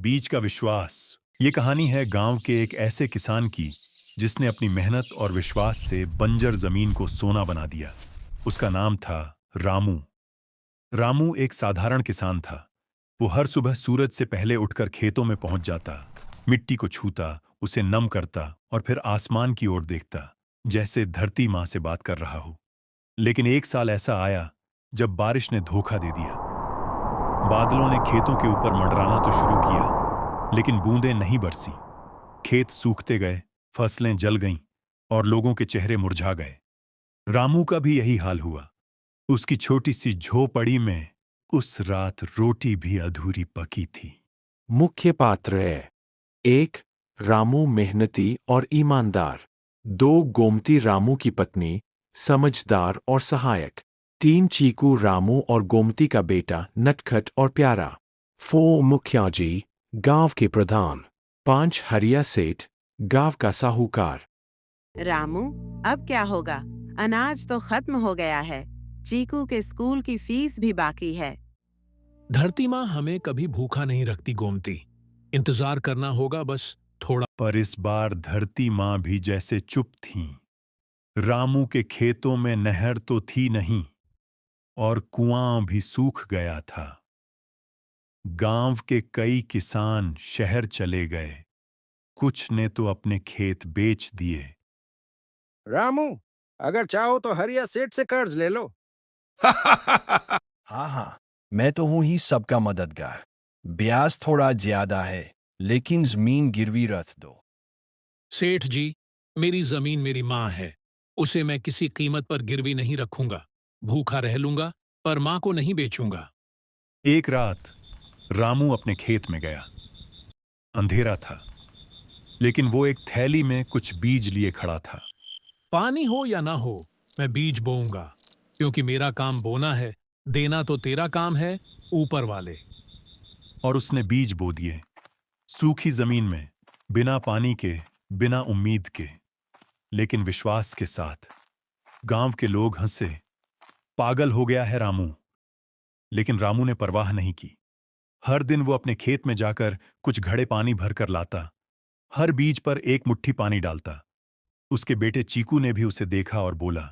बीज का विश्वास। ये कहानी है गांव के एक ऐसे किसान की जिसने अपनी मेहनत और विश्वास से बंजर जमीन को सोना बना दिया। उसका नाम था रामू। रामू एक साधारण किसान था। वो हर सुबह सूरज से पहले उठकर खेतों में पहुंच जाता, मिट्टी को छूता, उसे नम करता और फिर आसमान की ओर देखता, जैसे धरती मां से बात कर रहा हो। लेकिन एक साल ऐसा आया जब बारिश ने धोखा दे दिया। बादलों ने खेतों के ऊपर मंडराना तो शुरू किया, लेकिन बूंदें नहीं बरसी। खेत सूखते गए, फसलें जल गईं और लोगों के चेहरे मुरझा गए। रामू का भी यही हाल हुआ। उसकी छोटी सी झोपड़ी में उस रात रोटी भी अधूरी पकी थी। मुख्य पात्र है। 1. रामू मेहनती और ईमानदार। 2. गोमती रामू की पत्नी, समझदार और सहायक। 3. चीकू रामू और गोमती का बेटा, नटखट और प्यारा। 4. मुखिया जी, गांव के प्रधान। 5. हरिया सेठ, गांव का साहूकार। रामू, अब क्या होगा? अनाज तो खत्म हो गया है। चीकू के स्कूल की फीस भी बाकी है। धरती माँ हमें कभी भूखा नहीं रखती गोमती। इंतजार करना होगा बस थोड़ा। पर इस बार धरती मां भी जैसे चुप थीं। रामू के खेतों में नहर तो थी नहीं और कुआं भी सूख गया था। गांव के कई किसान शहर चले गए, कुछ ने तो अपने खेत बेच दिए। रामू, अगर चाहो तो हरिया सेठ से कर्ज ले लो। हाँ हाँ, मैं तो हूं ही सबका मददगार। ब्याज थोड़ा ज्यादा है, लेकिन जमीन गिरवी रख दो। सेठ जी, मेरी जमीन मेरी माँ है। उसे मैं किसी कीमत पर गिरवी नहीं रखूंगा। भूखा रह लूंगा पर माँ को नहीं बेचूंगा। एक रात रामू अपने खेत में गया। अंधेरा था, लेकिन वो एक थैली में कुछ बीज लिए खड़ा था। पानी हो या ना हो, मैं बीज बोऊंगा, क्योंकि मेरा काम बोना है, देना तो तेरा काम है, ऊपर वाले। और उसने बीज बो दिए, सूखी जमीन में, बिना पानी के, बिना उम्मीद के, लेकिन विश्वास के साथ। गांव के लोग हंसे, पागल हो गया है रामू। लेकिन रामू ने परवाह नहीं की। हर दिन वो अपने खेत में जाकर कुछ घड़े पानी भरकर लाता, हर बीज पर एक मुट्ठी पानी डालता। उसके बेटे चीकू ने भी उसे देखा और बोला,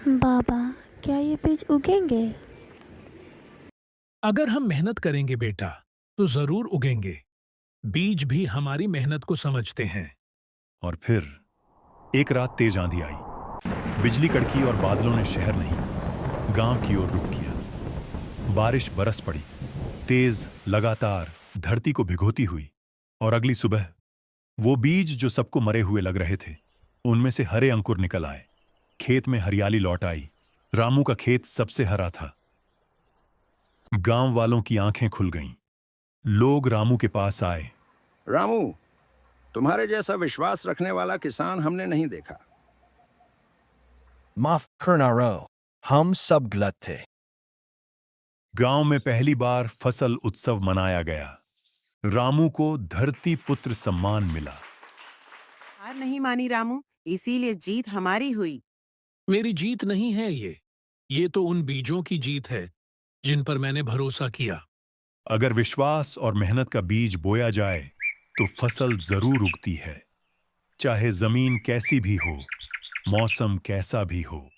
बाबा, क्या ये बीज उगेंगे? अगर हम मेहनत करेंगे बेटा, तो जरूर उगेंगे। बीज भी हमारी मेहनत को समझते हैं। और फिर एक रात तेज आंधी आई। बिजली कड़की और बादलों ने शहर नहीं, गांव की ओर रुख किया। बारिश बरस पड़ी, तेज, लगातार, धरती को भिगोती हुई। और अगली सुबह वो बीज जो सबको मरे हुए लग रहे थे, उनमें से हरे अंकुर निकल आए। खेत में हरियाली लौट आई। रामू का खेत सबसे हरा था। गांव वालों की आंखें खुल गईं। लोग रामू के पास आए। रामू, तुम्हारे जैसा विश्वास रखने वाला किसान हमने नहीं देखा। माफ करना रो, हम सब गलत थे। गांव में पहली बार फसल उत्सव मनाया गया। रामू को धरती पुत्र सम्मान मिला। हार नहीं मानी रामू, इसीलिए जीत हमारी हुई। मेरी जीत नहीं है ये तो उन बीजों की जीत है जिन पर मैंने भरोसा किया। अगर विश्वास और मेहनत का बीज बोया जाए तो फसल जरूर उगती है, चाहे जमीन कैसी भी हो, मौसम कैसा भी हो।